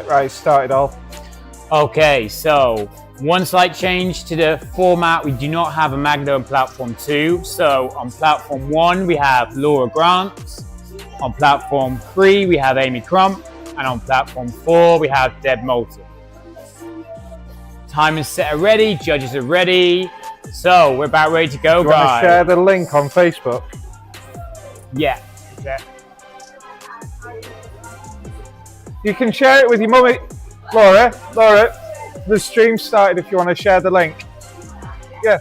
Right, started all. Okay, so one slight change to the format. We do not have a Magda on platform 2. So on platform 1, we have Laura Grant. On platform 3, we have Amy Crump. And on platform 4, we have Deb Moulton. Time is set already. Judges are ready. So we're about ready to go, Do you want to share the link on Facebook? Yeah. You can share it with your mummy. Laura, the stream started if you want to share the link. Yeah.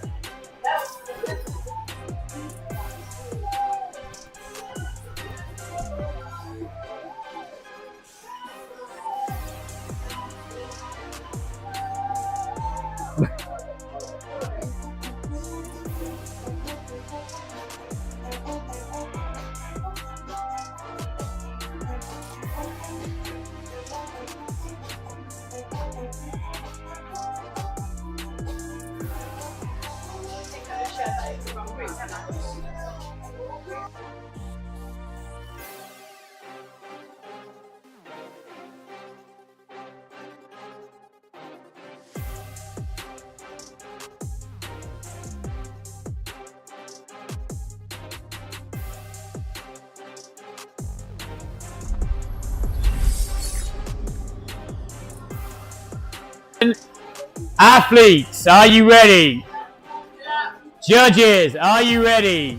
Athletes, are you ready? Judges, are you ready?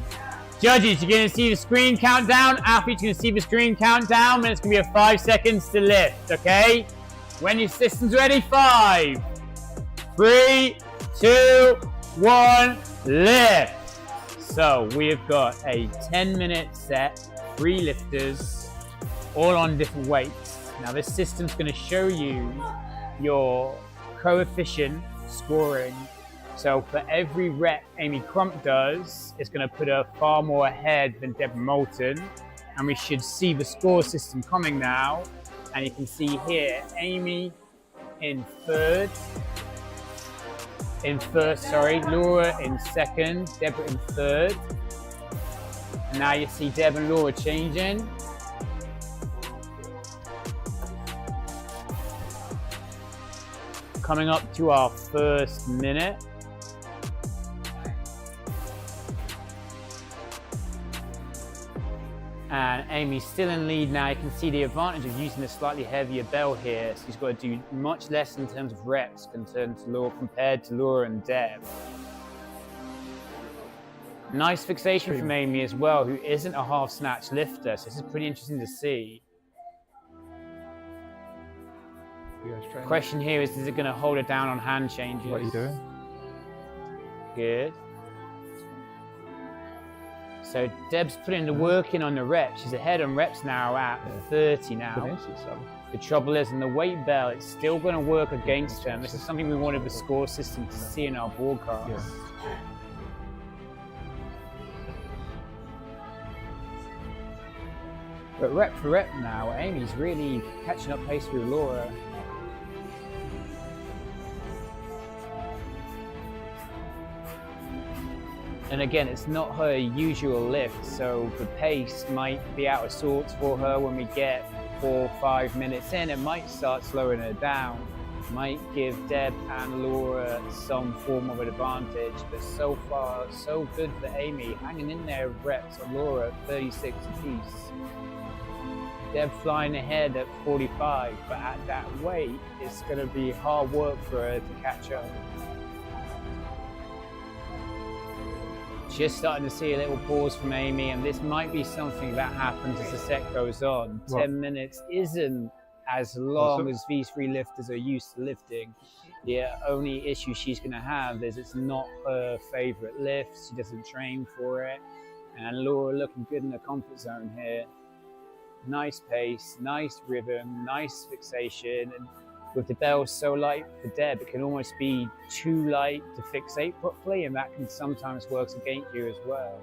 Judges, you're going to see the screen countdown. Athletes, you're going to see the screen countdown. And it's going to be a 5 seconds to lift, okay? When your system's ready, 5, 3, 2, 1, lift. So we've got a 10-minute set, 3 lifters, all on different weights. Now this system's going to show you your coefficient scoring. So for every rep Amy Crump does, it's going to put her far more ahead than Deborah Moulton. And we should see the score system coming now. And you can see here, Amy in first, Laura in second, Deborah in third. And now you see Deb and Laura changing. Coming up to our first minute. And Amy's still in lead now. You can see the advantage of using a slightly heavier bell here. So she's got to do much less in terms of reps compared to Laura and Deb. Nice fixation from Amy as well, who isn't a half snatch lifter. So this is pretty interesting to see. Question here is it going to hold her down on hand changes? What are you doing? Good. So Deb's putting the work in on the reps. She's ahead on reps now at 30 now. The trouble is, in the weight bell, it's still going to work against her. And this is something we wanted the score system to see in our broadcast. Yeah. But rep for rep now, Amy's really catching up pace with Laura. And again, it's not her usual lift, so the pace might be out of sorts for her when we get 4 or 5 minutes in. It might start slowing her down, might give Deb and Laura some form of advantage, but so far, so good for Amy, hanging in there with reps on Laura at 36 apiece. Deb flying ahead at 45, but at that weight, it's going to be hard work for her to catch up. Just starting to see a little pause from Amy, and this might be something that happens as the set goes on. What? 10 minutes isn't as long as these 3 lifters are used to lifting. The only issue she's going to have is it's not her favorite lift. She doesn't train for it. And Laura looking good in the comfort zone here. Nice pace, nice rhythm, nice fixation. And with the bell so light for Deb, it can almost be too light to fixate properly, and that can sometimes work against you as well.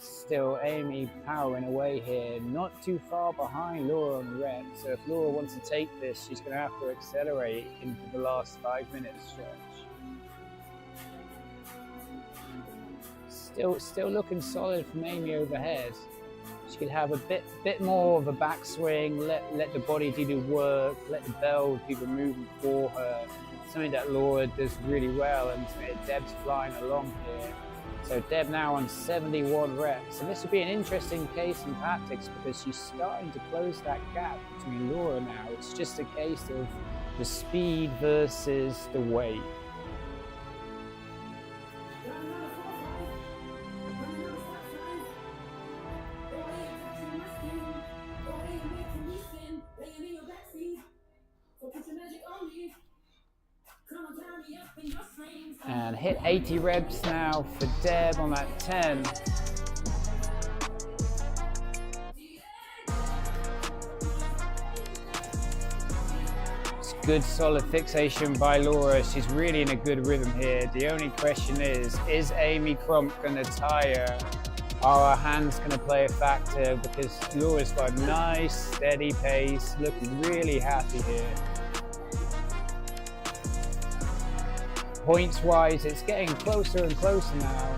Still Amy powering away here, not too far behind Laura on the rep. So if Laura wants to take this, she's going to have to accelerate into the last 5 minute stretch. Still looking solid from Amy overhead. She could have a bit more of a backswing, let the body do the work, let the bell do the movement for her. Something that Laura does really well, and Deb's flying along here. So Deb now on 71 reps. And this would be an interesting case in tactics because she's starting to close that gap between Laura now. It's just a case of the speed versus the weight. And hit 80 reps now for Deb on that 10. It's good solid fixation by Laura. She's really in a good rhythm here. The only question is Amy Crump going to tire? Are her hands going to play a factor? Because Laura's got a nice steady pace, looking really happy here. Points wise, it's getting closer and closer now.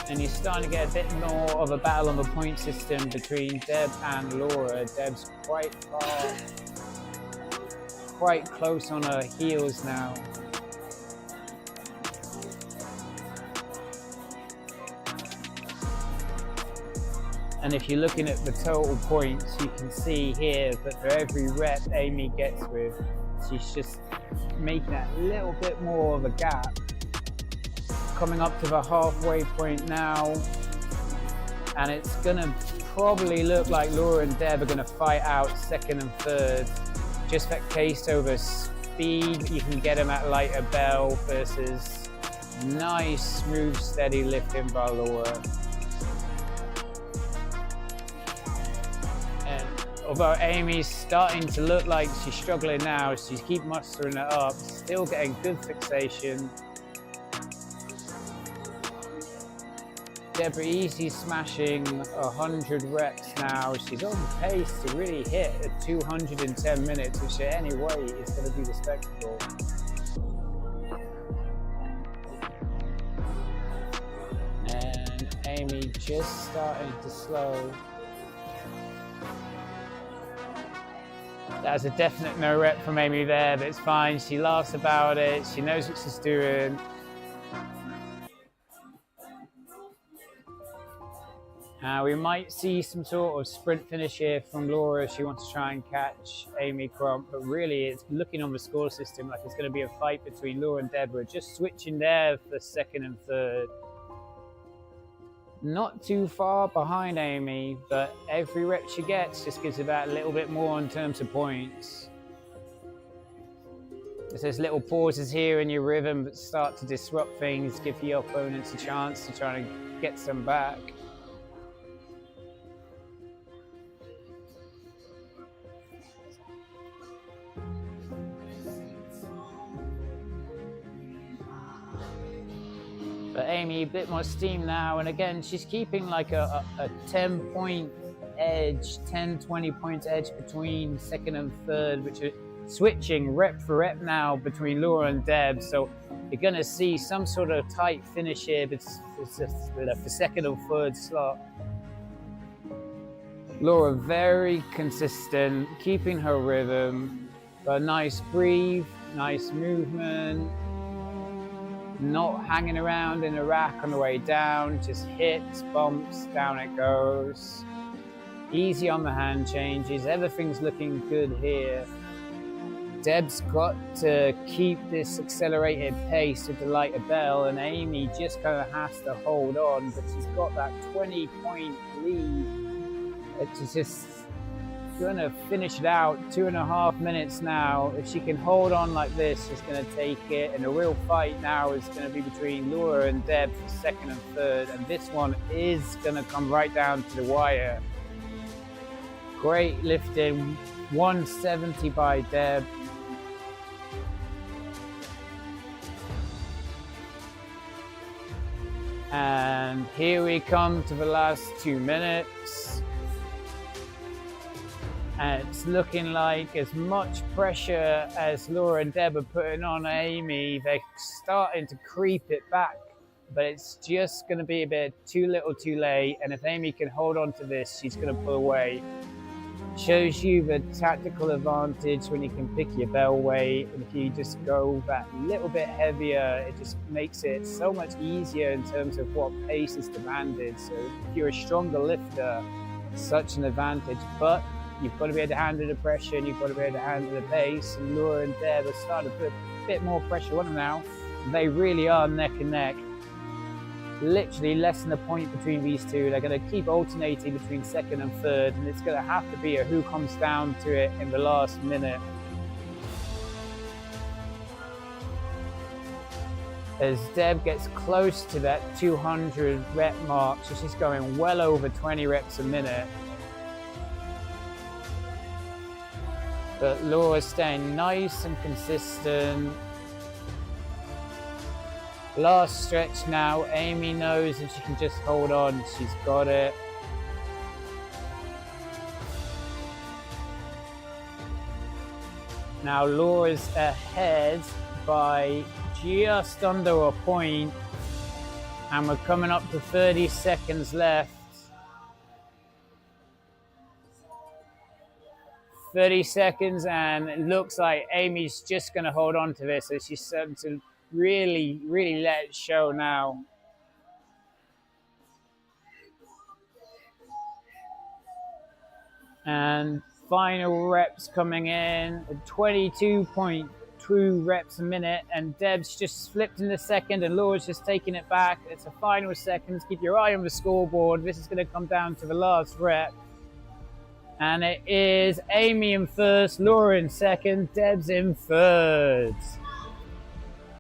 And you're starting to get a bit more of a battle on the point system between Deb and Laura. Deb's quite close on her heels now. And if you're looking at the total points, you can see here that for every rep Amy gets with, she's just making that little bit more of a gap. Coming up to the halfway point now, and it's gonna probably look like Laura and Deb are gonna fight out second and third. Just that case over speed, you can get them at lighter bell versus nice, smooth, steady lifting by Laura. Although Amy's starting to look like she's struggling now, she's keep mustering it up, still getting good fixation. Deborah easy smashing 100 reps now. She's on pace to really hit at 210 minutes, which at any weight is going to be respectable. And Amy just starting to slow. That's a definite no rep from Amy there, but it's fine. She laughs about it. She knows what she's doing. We might see some sort of sprint finish here from Laura if she wants to try and catch Amy Crump, but really it's looking on the score system like it's going to be a fight between Laura and Deborah, just switching there for second and third. Not too far behind Amy, but every rep she gets just gives her that little bit more in terms of points. There's little pauses here in your rhythm that start to disrupt things, give your opponents a chance to try and get some back. But Amy, a bit more steam now, and again, she's keeping like a 10-point edge, 10, 20 points edge between second and third, which are switching rep for rep now between Laura and Deb. So you're going to see some sort of tight finish here for second or third slot. Laura very consistent, keeping her rhythm, but a nice breathe, nice movement. Not hanging around in a rack on the way down, just hits, bumps, down it goes. Easy on the hand changes, everything's looking good here. Deb's got to keep this accelerated pace with the lighter bell, and Amy just kind of has to hold on, but she's got that 20-point lead. It's just gonna finish it out, 2.5 minutes now. If she can hold on like this, she's gonna take it, and the real fight now is gonna be between Laura and Deb for second and third, and this one is gonna come right down to the wire. Great lifting, 170 by Deb. And here we come to the last 2 minutes. And it's looking like as much pressure as Laura and Deb are putting on Amy, they're starting to creep it back. But it's just going to be a bit too little too late. And if Amy can hold on to this, she's going to pull away. Shows you the tactical advantage when you can pick your bell weight. And if you just go that little bit heavier, it just makes it so much easier in terms of what pace is demanded. So if you're a stronger lifter, such an advantage. But you've got to be able to handle the pressure and you've got to be able to handle the pace. And Laura and Deb are starting to put a bit more pressure on them now. They really are neck and neck. Literally less than a point between these two. They're going to keep alternating between second and third, and it's going to have to be a who comes down to it in the last minute. As Deb gets close to that 200 rep mark, so she's going well over 20 reps a minute. But Laura's staying nice and consistent. Last stretch now. Amy knows if she can just hold on, she's got it. Now Laura's ahead by just under a point, and we're coming up to 30 seconds left. 30 seconds, and it looks like Amy's just going to hold on to this, so she's starting to really let it show now. And final reps coming in, 22.2 reps a minute, and Deb's just flipped in the second and Laura's just taking it back. It's a final seconds. Keep your eye on the scoreboard. This is going to come down to the last rep. And it is Amy in first, Laura in second, Deb's in third.